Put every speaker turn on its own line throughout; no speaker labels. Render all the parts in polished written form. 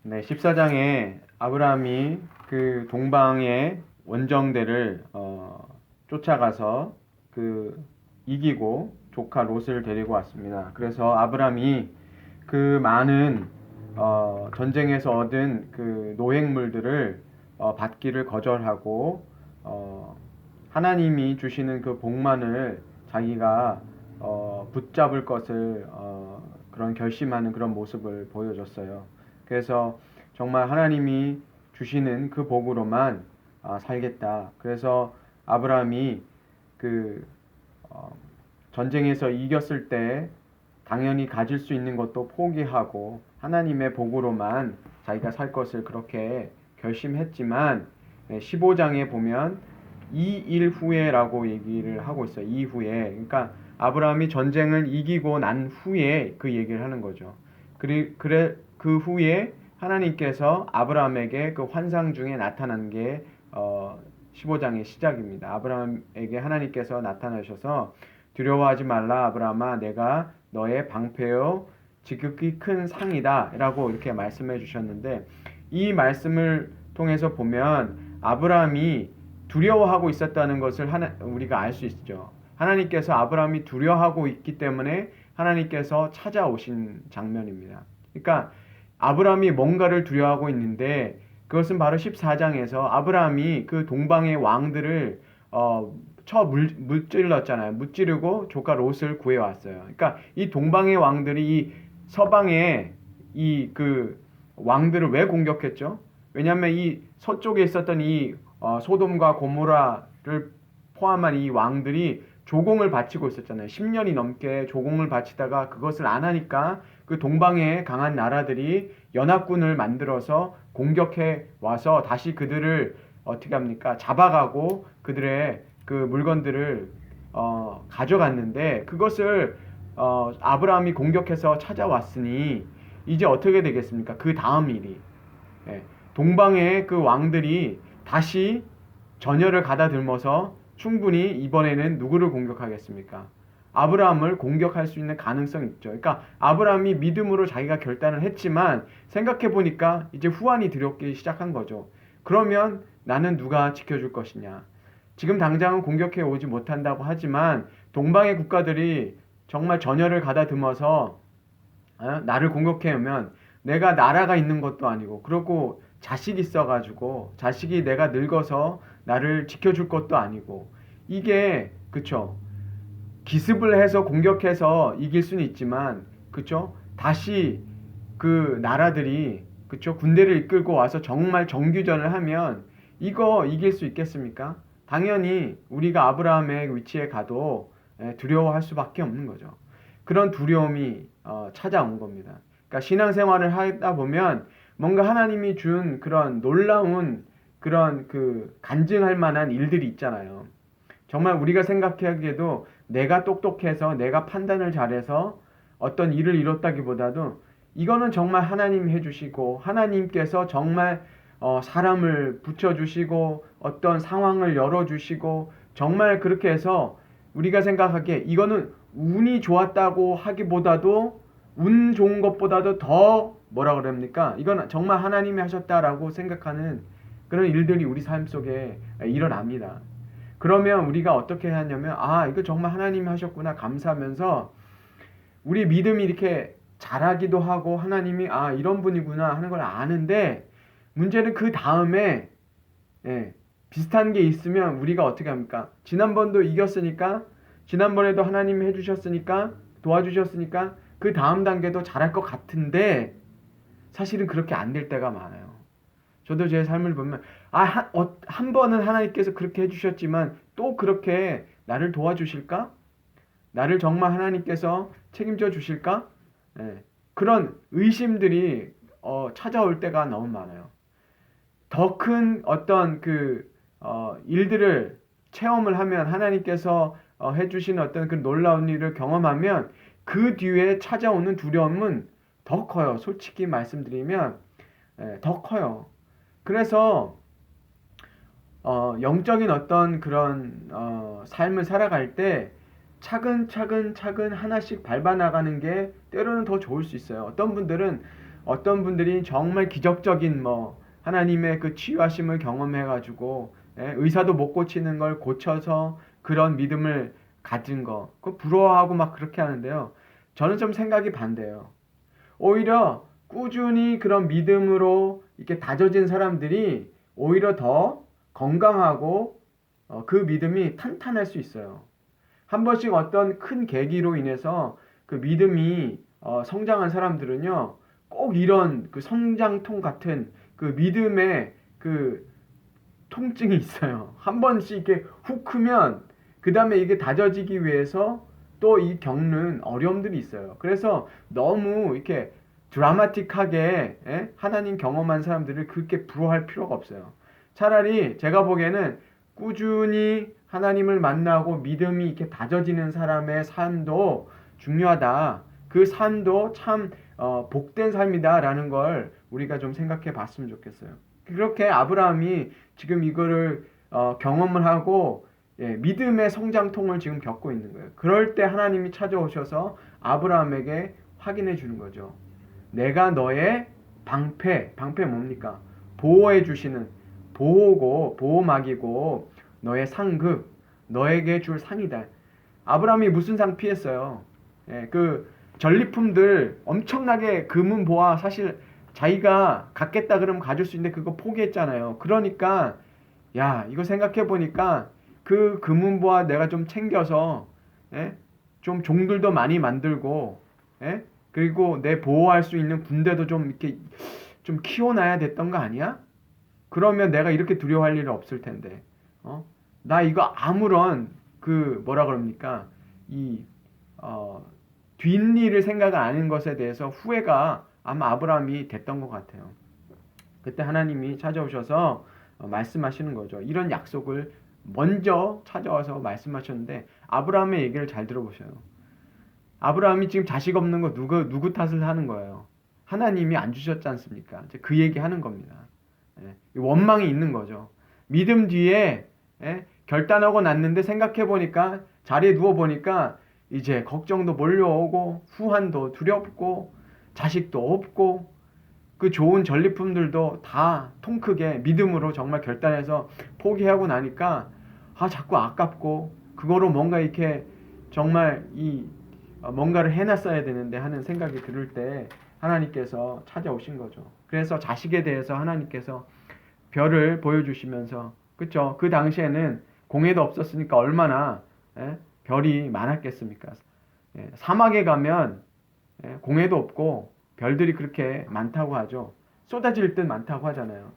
네, 14장에 아브라함이 그 동방의 원정대를 쫓아가서 이기고 조카 롯을 데리고 왔습니다. 그래서 아브라함이 그 많은 전쟁에서 얻은 그 노획물들을 받기를 거절하고 하나님이 주시는 그 복만을 자기가 붙잡을 것을 그런 결심하는 그런 모습을 보여줬어요. 그래서 정말 하나님이 주시는 그 복으로만 살겠다. 그래서 아브라함이 그 전쟁에서 이겼을 때 당연히 가질 수 있는 것도 포기하고 하나님의 복으로만 자기가 살 것을 그렇게 결심했지만 15장에 보면 이 일 후에라고 얘기를 하고 있어요. 이후에. 그러니까 아브라함이 전쟁을 이기고 난 후에 그 얘기를 하는 거죠. 그 후에 하나님께서 아브라함에게 그 환상 중에 나타난 게 15장의 시작입니다. 아브라함에게 하나님께서 나타나셔서 두려워하지 말라 아브라함아 내가 너의 방패요 지극히 큰 상이다 라고 이렇게 말씀해 주셨는데 이 말씀을 통해서 보면 아브라함이 두려워하고 있었다는 것을 우리가 알 수 있죠. 하나님께서 아브라함이 두려워하고 있기 때문에 하나님께서 찾아오신 장면입니다. 그러니까 아브라함이 뭔가를 두려워하고 있는데 그것은 바로 14장에서 아브라함이 그 동방의 왕들을 무찔렀잖아요. 무찌르고 조카 롯을 구해왔어요. 그러니까 이 동방의 왕들이 이 서방의 이 그 왕들을 왜 공격했죠? 왜냐하면 이 서쪽에 있었던 이 소돔과 고모라를 포함한 이 왕들이 조공을 바치고 있었잖아요. 10년이 넘게 조공을 바치다가 그것을 안 하니까 그 동방의 강한 나라들이 연합군을 만들어서 공격해 와서 다시 그들을 어떻게 합니까? 잡아가고 그들의 그 물건들을 가져갔는데 그것을 아브라함이 공격해서 찾아왔으니 이제 어떻게 되겠습니까? 그 다음 일이 동방의 그 왕들이 다시 전열을 가다듬어서 충분히 이번에는 누구를 공격하겠습니까? 아브라함을 공격할 수 있는 가능성이 있죠. 그러니까 아브라함이 믿음으로 자기가 결단을 했지만 생각해 보니까 이제 후환이 들어오기 시작한 거죠. 그러면 나는 누가 지켜줄 것이냐? 지금 당장은 공격해 오지 못한다고 하지만 동방의 국가들이 정말 전열을 가다듬어서 나를 공격해 오면 내가 나라가 있는 것도 아니고 그리고 자식이 있어가지고 자식이 내가 늙어서 나를 지켜줄 것도 아니고 이게 그쵸 기습을 해서 공격해서 이길 수는 있지만 그쵸 다시 그 나라들이 그쵸 군대를 이끌고 와서 정말 정규전을 하면 이거 이길 수 있겠습니까? 당연히 우리가 아브라함의 위치에 가도 두려워할 수밖에 없는 거죠. 그런 두려움이 찾아온 겁니다. 그러니까 신앙생활을 하다 보면 뭔가 하나님이 준 그런 놀라운 그런 그 간증할 만한 일들이 있잖아요. 정말 우리가 생각하기에도 내가 똑똑해서 내가 판단을 잘해서 어떤 일을 이뤘다기보다도 이거는 정말 하나님이 해주시고 하나님께서 정말 사람을 붙여주시고 어떤 상황을 열어주시고 정말 그렇게 해서 우리가 생각하기에 이거는 운이 좋았다고 하기보다도 운 좋은 것보다도 더 뭐라 그럽니까? 이건 정말 하나님이 하셨다라고 생각하는 그런 일들이 우리 삶 속에 일어납니다. 그러면 우리가 어떻게 하냐면 이거 정말 하나님이 하셨구나 감사하면서 우리 믿음이 이렇게 자라기도 하고 하나님이 이런 분이구나 하는 걸 아는데 문제는 그 다음에 비슷한 게 있으면 우리가 어떻게 합니까? 지난번도 이겼으니까 지난번에도 하나님이 해주셨으니까 도와주셨으니까 그 다음 단계도 잘할 것 같은데 사실은 그렇게 안 될 때가 많아요. 저도 제 삶을 보면 한 번은 하나님께서 그렇게 해주셨지만 또 그렇게 나를 도와주실까? 나를 정말 하나님께서 책임져 주실까? 그런 의심들이 찾아올 때가 너무 많아요. 더 큰 어떤 일들을 체험을 하면 하나님께서 해주신 어떤 그 놀라운 일을 경험하면 그 뒤에 찾아오는 두려움은 더 커요. 솔직히 말씀드리면 더 커요. 그래서 영적인 어떤 그런 삶을 살아갈 때 차근차근 하나씩 밟아나가는 게 때로는 더 좋을 수 있어요. 어떤 분들은 어떤 분들이 정말 기적적인 뭐 하나님의 그 치유하심을 경험해가지고 의사도 못 고치는 걸 고쳐서 그런 믿음을 가진 거, 그 부러워하고 막 그렇게 하는데요. 저는 좀 생각이 반대예요. 오히려 꾸준히 그런 믿음으로 이렇게 다져진 사람들이 오히려 더 건강하고 그 믿음이 탄탄할 수 있어요. 한 번씩 어떤 큰 계기로 인해서 그 믿음이 성장한 사람들은요, 꼭 이런 그 성장통 같은 그 믿음의 그 통증이 있어요. 한 번씩 이렇게 훅 크면 그 다음에 이게 다져지기 위해서 또 이 겪는 어려움들이 있어요. 그래서 너무 이렇게 드라마틱하게 하나님 경험한 사람들을 그렇게 부러워할 필요가 없어요. 차라리 제가 보기에는 꾸준히 하나님을 만나고 믿음이 이렇게 다져지는 사람의 삶도 중요하다. 그 삶도 참 복된 삶이다라는 걸 우리가 좀 생각해 봤으면 좋겠어요. 그렇게 아브라함이 지금 이거를 경험을 하고 믿음의 성장통을 지금 겪고 있는 거예요. 그럴 때 하나님이 찾아오셔서 아브라함에게 확인해 주는 거죠. 내가 너의 방패 뭡니까? 보호해 주시는 보호고 보호막이고 너의 상급, 너에게 줄 상이다. 아브라함이 무슨 상 피했어요? 그 전리품들 엄청나게 금은 보화 사실 자기가 갖겠다 그러면 가질 수 있는데 그거 포기했잖아요. 그러니까 야 이거 생각해 보니까 그 금은 보화 내가 좀 챙겨서 좀 종들도 많이 만들고 그리고 내 보호할 수 있는 군대도 좀 이렇게 좀 키워놔야 됐던 거 아니야? 그러면 내가 이렇게 두려워할 일은 없을 텐데. 나 이거 아무런 그 뭐라 그럽니까? 이 뒷일을 생각 안 하는 것에 대해서 후회가 아마 아브라함이 됐던 것 같아요. 그때 하나님이 찾아오셔서 말씀하시는 거죠. 이런 약속을 먼저 찾아와서 말씀하셨는데 아브라함의 얘기를 잘 들어보셔요. 아브라함이 지금 자식 없는 거 누구 탓을 하는 거예요? 하나님이 안 주셨지 않습니까? 이제 그 얘기 하는 겁니다. 원망이 있는 거죠. 믿음 뒤에 결단하고 났는데 생각해 보니까 자리에 누워 보니까 이제 걱정도 몰려오고 후환도 두렵고 자식도 없고 그 좋은 전리품들도 다 통 크게 믿음으로 정말 결단해서 포기하고 나니까 자꾸 아깝고 그거로 뭔가 이렇게 정말 이 뭔가를 해놨어야 되는데 하는 생각이 들을 때 하나님께서 찾아오신 거죠. 그래서 자식에 대해서 하나님께서 별을 보여주시면서 그쵸? 그 당시에는 공해도 없었으니까 얼마나 별이 많았겠습니까? 사막에 가면 공해도 없고 별들이 그렇게 많다고 하죠. 쏟아질 듯 많다고 하잖아요.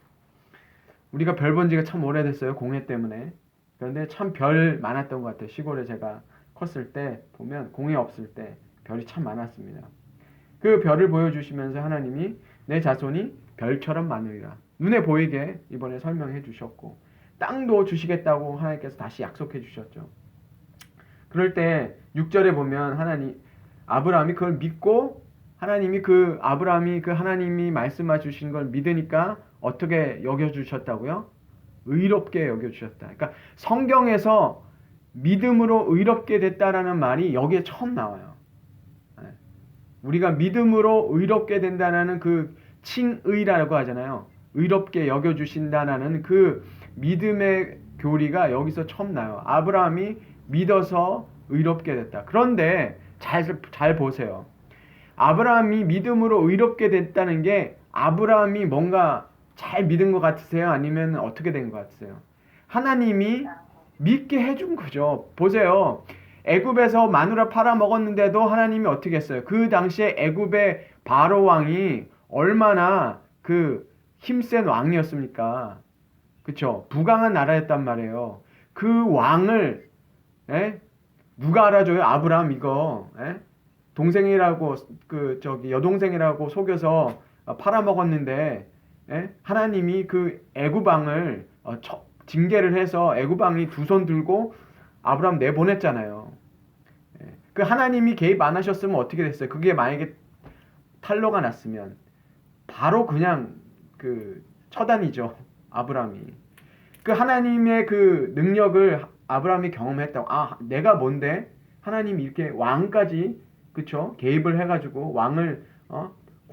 우리가 별 본 지가 참 오래됐어요. 공해 때문에. 그런데 참 별 많았던 것 같아요. 시골에 제가 컸을 때 보면 공해 없을 때 별이 참 많았습니다. 그 별을 보여주시면서 하나님이 내 자손이 별처럼 많으리라. 눈에 보이게 이번에 설명해 주셨고 땅도 주시겠다고 하나님께서 다시 약속해 주셨죠. 그럴 때 6절에 보면 아브라함이 그걸 믿고 하나님이 그 하나님이 말씀해 주신 걸 믿으니까 어떻게 여겨주셨다고요? 의롭게 여겨주셨다. 그러니까 성경에서 믿음으로 의롭게 됐다라는 말이 여기에 처음 나와요. 우리가 믿음으로 의롭게 된다는 그 칭의라고 하잖아요. 의롭게 여겨주신다는 그 믿음의 교리가 여기서 처음 나요. 아브라함이 믿어서 의롭게 됐다. 그런데 잘 보세요. 아브라함이 믿음으로 의롭게 됐다는 게 아브라함이 뭔가 잘 믿은 것 같으세요? 아니면 어떻게 된 것 같으세요? 하나님이 믿게 해준 거죠. 보세요. 애굽에서 마누라 팔아 먹었는데도 하나님이 어떻게 했어요? 그 당시에 애굽의 바로 왕이 얼마나 그 힘센 왕이었습니까? 그쵸? 부강한 나라였단 말이에요. 그 왕을 누가 알아줘요? 아브라함 이거 동생이라고 여동생이라고 속여서 팔아먹었는데 하나님이 그 애굽 왕을 징계를 해서 애굽 왕이 두 손 들고 아브라함 내보냈잖아요. 그 하나님이 개입 안 하셨으면 어떻게 됐어요? 그게 만약에 탄로가 났으면 바로 그냥 그 처단이죠. 아브라함이. 그 하나님의 그 능력을 아브라함이 경험했다고. 내가 뭔데? 하나님이 이렇게 왕까지 그쵸? 개입을 해가지고 왕을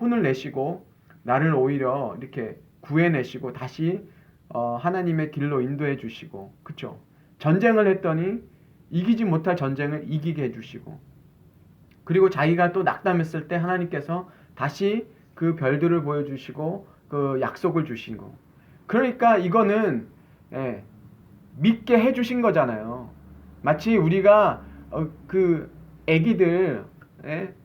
혼을 내시고 나를 오히려 이렇게 구해내시고 다시 하나님의 길로 인도해 주시고, 그쵸? 전쟁을 했더니 이기지 못할 전쟁을 이기게 해주시고, 그리고 자기가 또 낙담했을 때 하나님께서 다시 그 별들을 보여주시고 그 약속을 주시고, 그러니까 이거는 믿게 해주신 거잖아요. 마치 우리가 그 애기들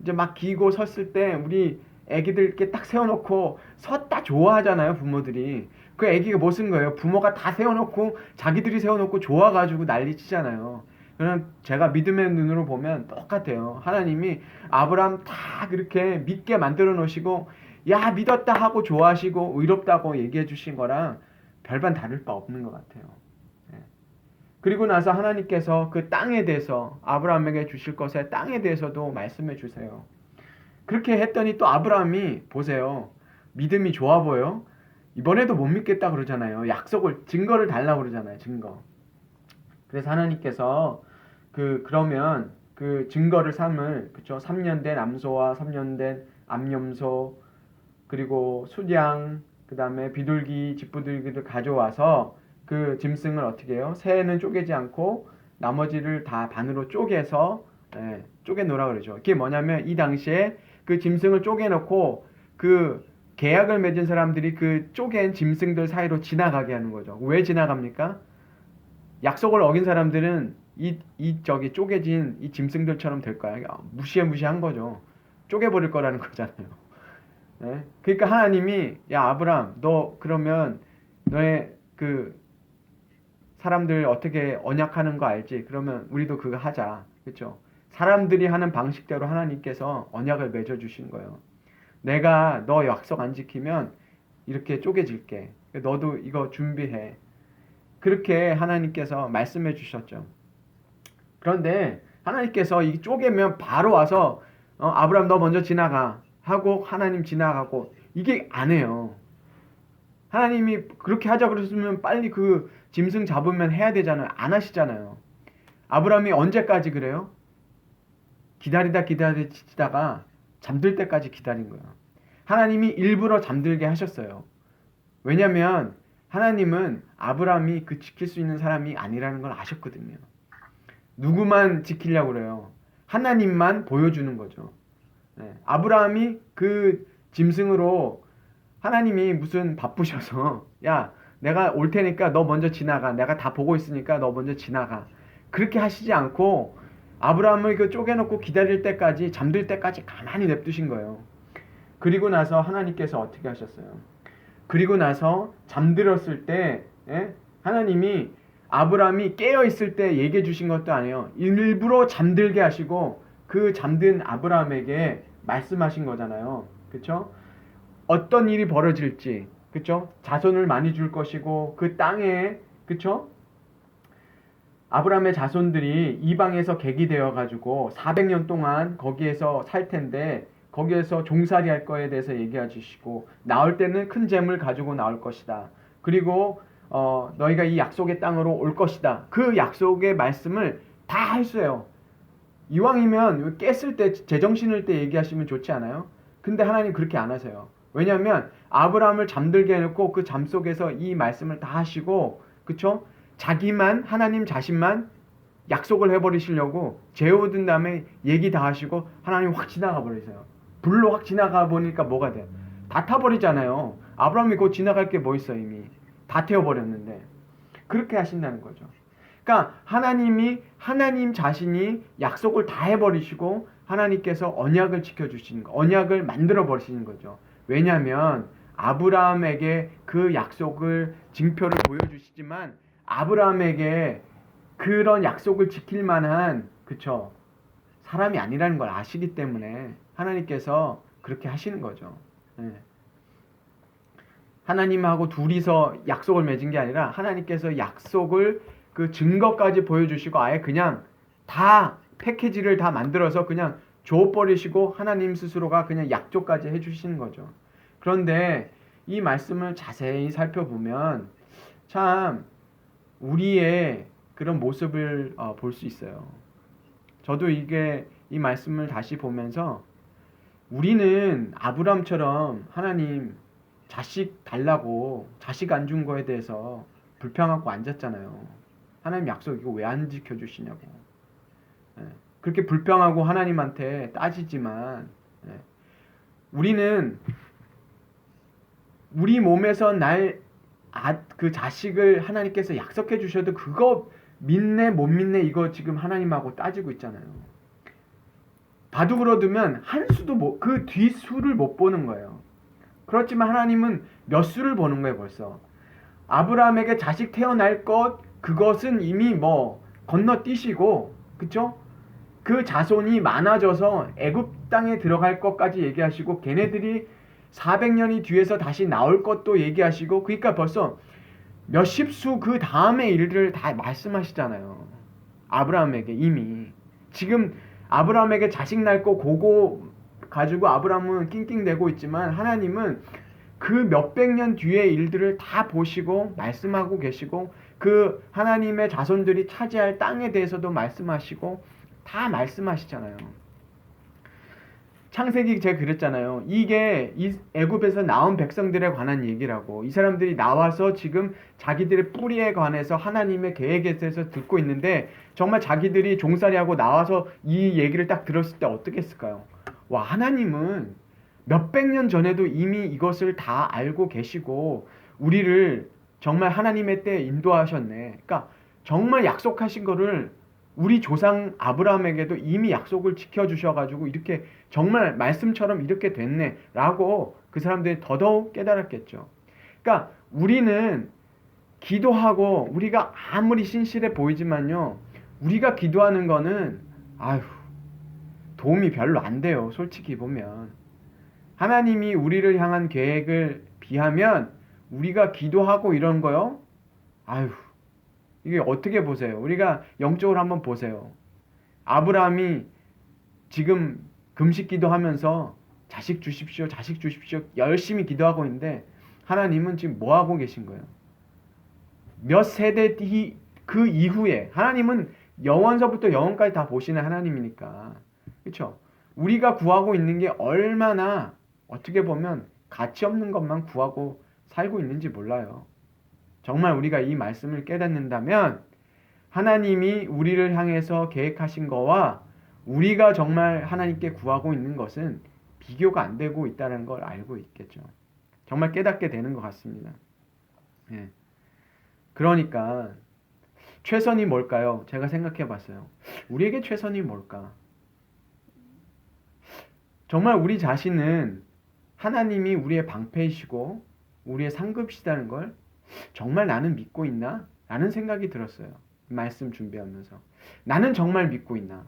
이제 막 기고 섰을 때 우리 애기들 이렇게 딱 세워놓고 섰다 좋아하잖아요, 부모들이. 그 애기가 뭐 쓴 거예요? 부모가 다 세워놓고 자기들이 세워놓고 좋아가지고 난리치잖아요. 그럼 제가 믿음의 눈으로 보면 똑같아요. 하나님이 아브라함 다 그렇게 믿게 만들어 놓으시고 야 믿었다 하고 좋아하시고 의롭다고 얘기해 주신 거랑 별반 다를 바 없는 것 같아요. 그리고 나서 하나님께서 그 땅에 대해서 아브라함에게 주실 것의 땅에 대해서도 말씀해 주세요. 그렇게 했더니 또 아브라함이 보세요. 믿음이 좋아 보여. 이번에도 못 믿겠다 그러잖아요. 약속을 증거를 달라고 그러잖아요. 증거. 그래서 하나님께서 그러면 그 증거를 삼을, 그쵸? 3년 된 암소와 3년 된 암염소 그리고 수량 그다음에 비둘기 집부들기를 가져와서 그 짐승을 어떻게 해요? 새는 쪼개지 않고 나머지를 다 반으로 쪼개서 쪼개 놓으라 그러죠. 그게 뭐냐면 이 당시에 그 짐승을 쪼개 놓고 그 계약을 맺은 사람들이 그 쪼갠 짐승들 사이로 지나가게 하는 거죠. 왜 지나갑니까? 약속을 어긴 사람들은 저기 쪼개진 이 짐승들처럼 될까요? 무시한 거죠. 쪼개버릴 거라는 거잖아요. 네? 그러니까 하나님이 야 아브람 너 그러면 너의 그 사람들 어떻게 언약하는 거 알지? 그러면 우리도 그거 하자. 그렇죠? 사람들이 하는 방식대로 하나님께서 언약을 맺어 주신 거예요. 내가 너 약속 안 지키면 이렇게 쪼개질게. 너도 이거 준비해. 그렇게 하나님께서 말씀해 주셨죠. 그런데 하나님께서 이 쪼개면 바로 와서 아브라함 너 먼저 지나가 하고 하나님 지나가고 이게 안 해요. 하나님이 그렇게 하자 그랬으면 빨리 그 짐승 잡으면 해야 되잖아요. 안 하시잖아요. 아브라함이 언제까지 그래요? 기다리다가 잠들 때까지 기다린 거예요. 하나님이 일부러 잠들게 하셨어요. 왜냐면 하나님은 아브라함이 그 지킬 수 있는 사람이 아니라는 걸 아셨거든요. 누구만 지키려고 그래요? 하나님만 보여주는 거죠. 아브라함이 그 짐승으로 하나님이 무슨 바쁘셔서 야 내가 올 테니까 너 먼저 지나가. 내가 다 보고 있으니까 너 먼저 지나가. 그렇게 하시지 않고 아브라함을 그 쪼개놓고 기다릴 때까지 잠들 때까지 가만히 냅두신 거예요. 그리고 나서 하나님께서 어떻게 하셨어요? 그리고 나서 잠들었을 때 하나님이 아브라함이 깨어있을 때 얘기해 주신 것도 아니에요. 일부러 잠들게 하시고 그 잠든 아브라함에게 말씀하신 거잖아요. 그쵸? 어떤 일이 벌어질지, 그쵸? 자손을 많이 줄 것이고 그 땅에, 그쵸? 아브라함의 자손들이 이방에서 객이 되어가지고 400년 동안 거기에서 살 텐데 거기에서 종살이 할 거에 대해서 얘기해 주시고 나올 때는 큰 재물 가지고 나올 것이다. 그리고 너희가 이 약속의 땅으로 올 것이다. 그 약속의 말씀을 다 했어요. 이왕이면 깼을 때 제정신일 때 얘기하시면 좋지 않아요? 근데 하나님 그렇게 안 하세요. 왜냐하면 아브라함을 잠들게 해놓고 그 잠 속에서 이 말씀을 다 하시고 그쵸? 자기만 하나님 자신만 약속을 해버리시려고 재우든 다음에 얘기 다 하시고 하나님 확 지나가 버리세요. 불로 확 지나가 보니까 뭐가 돼요? 다 타버리잖아요. 아브라함이 곧 지나갈 게 뭐 있어 이미. 다 태워버렸는데. 그렇게 하신다는 거죠. 그러니까 하나님 자신이 약속을 다 해버리시고 하나님께서 언약을 지켜주시는 거, 언약을 만들어 버리시는 거죠. 왜냐하면 아브라함에게 그 약속을 징표를 보여주시지만 아브라함에게 그런 약속을 지킬 만한 그쵸 사람이 아니라는 걸 아시기 때문에 하나님께서 그렇게 하시는 거죠. 하나님하고 둘이서 약속을 맺은 게 아니라 하나님께서 약속을 그 증거까지 보여주시고 아예 그냥 다 패키지를 다 만들어서 그냥 줘버리시고 하나님 스스로가 그냥 약속까지 해주시는 거죠. 그런데 이 말씀을 자세히 살펴보면 참 우리의 그런 모습을 볼 수 있어요. 저도 이 말씀을 다시 보면서 우리는 아브람처럼 하나님 자식 달라고 자식 안 준 거에 대해서 불평하고 앉았잖아요. 하나님 약속 이거 왜 안 지켜주시냐고. 예. 그렇게 불평하고 하나님한테 따지지만 우리는 우리 몸에서 그 자식을 하나님께서 약속해 주셔도 그거 믿네 못 믿네 이거 지금 하나님하고 따지고 있잖아요. 바둑으로 두면 한 수도 그 뒷수를 못 보는 거예요. 그렇지만 하나님은 몇 수를 보는 거예요 벌써. 아브라함에게 자식 태어날 것 그것은 이미 건너뛰시고 그쵸? 그 자손이 많아져서 애굽 땅에 들어갈 것까지 얘기하시고 걔네들이 400년이 뒤에서 다시 나올 것도 얘기하시고 그러니까 벌써 몇십 수 그 다음의 일들을 다 말씀하시잖아요. 아브라함에게 이미 지금 아브라함에게 자식 낳을 거 그거 가지고 아브라함은 낑낑대고 있지만 하나님은 그 몇백 년 뒤의 일들을 다 보시고 말씀하고 계시고 그 하나님의 자손들이 차지할 땅에 대해서도 말씀하시고 다 말씀하시잖아요. 창세기 제가 그랬잖아요. 이게 애굽에서 나온 백성들에 관한 얘기라고. 이 사람들이 나와서 지금 자기들의 뿌리에 관해서 하나님의 계획에 대해서 듣고 있는데 정말 자기들이 종살이하고 나와서 이 얘기를 딱 들었을 때 어떻게 했을까요? 와, 하나님은 몇백 년 전에도 이미 이것을 다 알고 계시고 우리를 정말 하나님의 때에 인도하셨네. 그러니까 정말 약속하신 거를 우리 조상 아브라함에게도 이미 약속을 지켜주셔가지고 이렇게 정말 말씀처럼 이렇게 됐네 라고 그 사람들이 더더욱 깨달았겠죠. 그러니까 우리는 기도하고 우리가 아무리 신실해 보이지만요, 우리가 기도하는 거는 도움이 별로 안 돼요. 솔직히 보면 하나님이 우리를 향한 계획을 비하면 우리가 기도하고 이런 거요, 이게 어떻게 보세요? 우리가 영적으로 한번 보세요. 아브라함이 지금 금식 기도하면서 자식 주십시오, 자식 주십시오 열심히 기도하고 있는데 하나님은 지금 뭐 하고 계신 거예요? 몇 세대 그 이후에 하나님은 영원서부터 영원까지 다 보시는 하나님이니까 그렇죠? 우리가 구하고 있는 게 얼마나 어떻게 보면 가치 없는 것만 구하고 살고 있는지 몰라요. 정말 우리가 이 말씀을 깨닫는다면 하나님이 우리를 향해서 계획하신 거와 우리가 정말 하나님께 구하고 있는 것은 비교가 안 되고 있다는 걸 알고 있겠죠. 정말 깨닫게 되는 것 같습니다. 예. 그러니까 최선이 뭘까요? 제가 생각해 봤어요. 우리에게 최선이 뭘까? 정말 우리 자신은 하나님이 우리의 방패이시고 우리의 상급이시다는 걸 정말 나는 믿고 있나? 라는 생각이 들었어요. 말씀 준비하면서. 나는 정말 믿고 있나?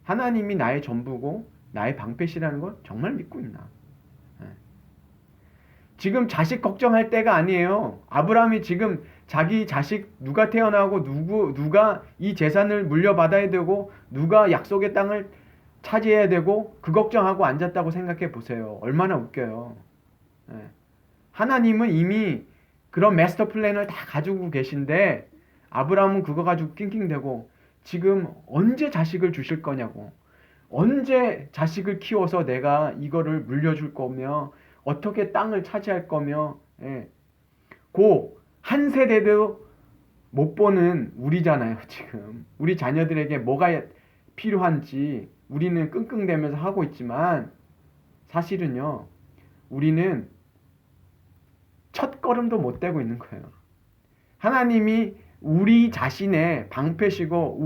하나님이 나의 전부고 나의 방패시라는 걸 정말 믿고 있나? 지금 자식 걱정할 때가 아니에요. 아브라함이 지금 자기 자식 누가 태어나고 누가 이 재산을 물려받아야 되고 누가 약속의 땅을 차지해야 되고 그 걱정하고 앉았다고 생각해 보세요. 얼마나 웃겨요. 하나님은 이미 그런 마스터 플랜을 다 가지고 계신데 아브라함은 그거 가지고 낑낑대고 지금 언제 자식을 주실 거냐고, 언제 자식을 키워서 내가 이거를 물려줄 거며 어떻게 땅을 차지할 거며 한 세대도 못 보는 우리잖아요. 지금 우리 자녀들에게 뭐가 필요한지 우리는 끙끙대면서 하고 있지만 사실은요 우리는 첫 걸음도 못 떼고 있는 거예요. 하나님이 우리 자신의 방패시고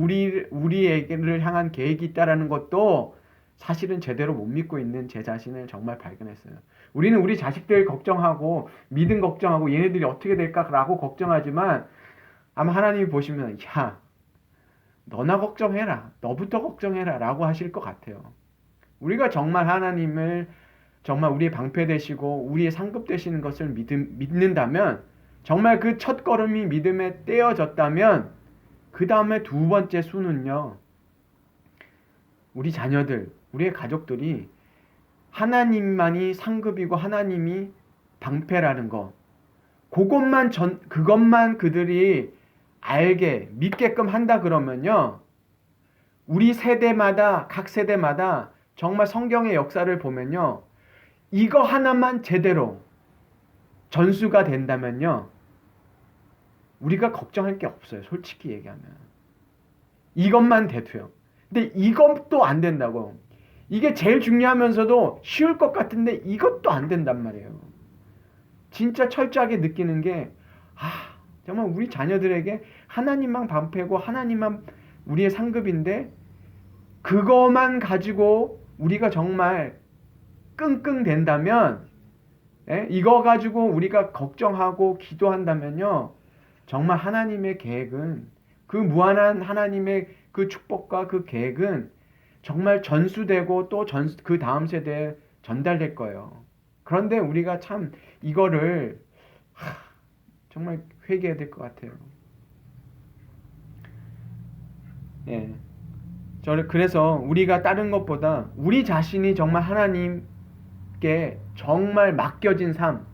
우리에게를 향한 계획이 있다라는 것도 사실은 제대로 못 믿고 있는 제 자신을 정말 발견했어요. 우리는 우리 자식들 걱정하고 믿음 걱정하고 얘네들이 어떻게 될까라고 걱정하지만 아마 하나님이 보시면 야 너나 걱정해라, 너부터 걱정해라 라고 하실 것 같아요. 우리가 정말 하나님을 정말 우리의 방패 되시고 우리의 상급 되시는 것을 믿는다면 정말 그 첫 걸음이 믿음에 떼어졌다면 그 다음에 두 번째 수는요, 우리 자녀들, 우리의 가족들이 하나님만이 상급이고 하나님이 방패라는 거, 그것만 그들이 알게 믿게끔 한다 그러면요, 우리 세대마다 각 세대마다 정말 성경의 역사를 보면요, 이거 하나만 제대로 전수가 된다면요, 우리가 걱정할 게 없어요. 솔직히 얘기하면. 이것만 돼도요. 근데 이것도 안 된다고. 이게 제일 중요하면서도 쉬울 것 같은데 이것도 안 된단 말이에요. 진짜 철저하게 느끼는 게, 정말 우리 자녀들에게 하나님만 방패고 하나님만 우리의 상급인데, 그것만 가지고 우리가 정말 끙끙 된다면, 이거 가지고 우리가 걱정하고 기도한다면요, 정말 하나님의 계획은, 그 무한한 하나님의 그 축복과 그 계획은 정말 전수되고 또 그 다음 세대에 전달될 거예요. 그런데 우리가 참 이거를 정말 회개해야 될 것 같아요. 예. 그래서 우리가 다른 것보다 우리 자신이 정말 하나님께 정말 맡겨진 삶,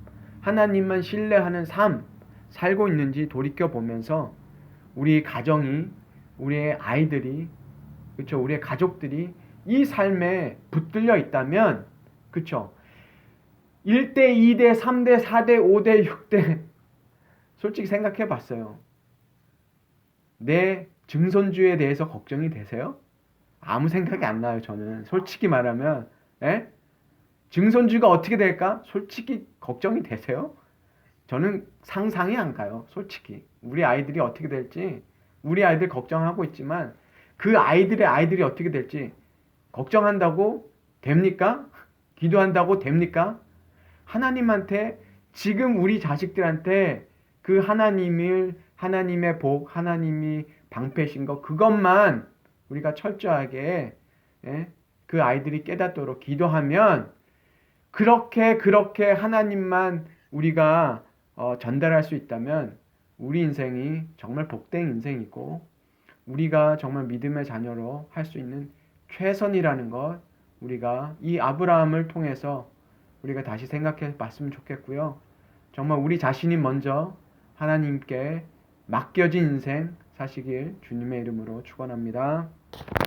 하나님만 신뢰하는 삶 살고 있는지 돌이켜 보면서 우리 가정이, 우리의 아이들이, 그렇죠, 우리의 가족들이 이 삶에 붙들려 있다면, 그렇죠, 1대, 2대, 3대, 4대, 5대, 6대 솔직히 생각해 봤어요. 내 증손주에 대해서 걱정이 되세요? 아무 생각이 안 나요, 저는. 솔직히 말하면. 증손주가 어떻게 될까? 솔직히 걱정이 되세요? 저는 상상이 안 가요, 솔직히. 우리 아이들이 어떻게 될지, 우리 아이들 걱정하고 있지만 그 아이들의 아이들이 어떻게 될지 걱정한다고 됩니까? 기도한다고 됩니까? 하나님한테, 지금 우리 자식들한테 그 하나님의 복, 하나님이 방패신 것, 그것만 우리가 철저하게, 그 아이들이 깨닫도록 기도하면, 그렇게 하나님만 우리가 전달할 수 있다면 우리 인생이 정말 복된 인생이고, 우리가 정말 믿음의 자녀로 할 수 있는 최선이라는 것, 우리가 이 아브라함을 통해서 우리가 다시 생각해 봤으면 좋겠고요. 정말 우리 자신이 먼저 하나님께 맡겨진 인생 사시길 주님의 이름으로 축원합니다.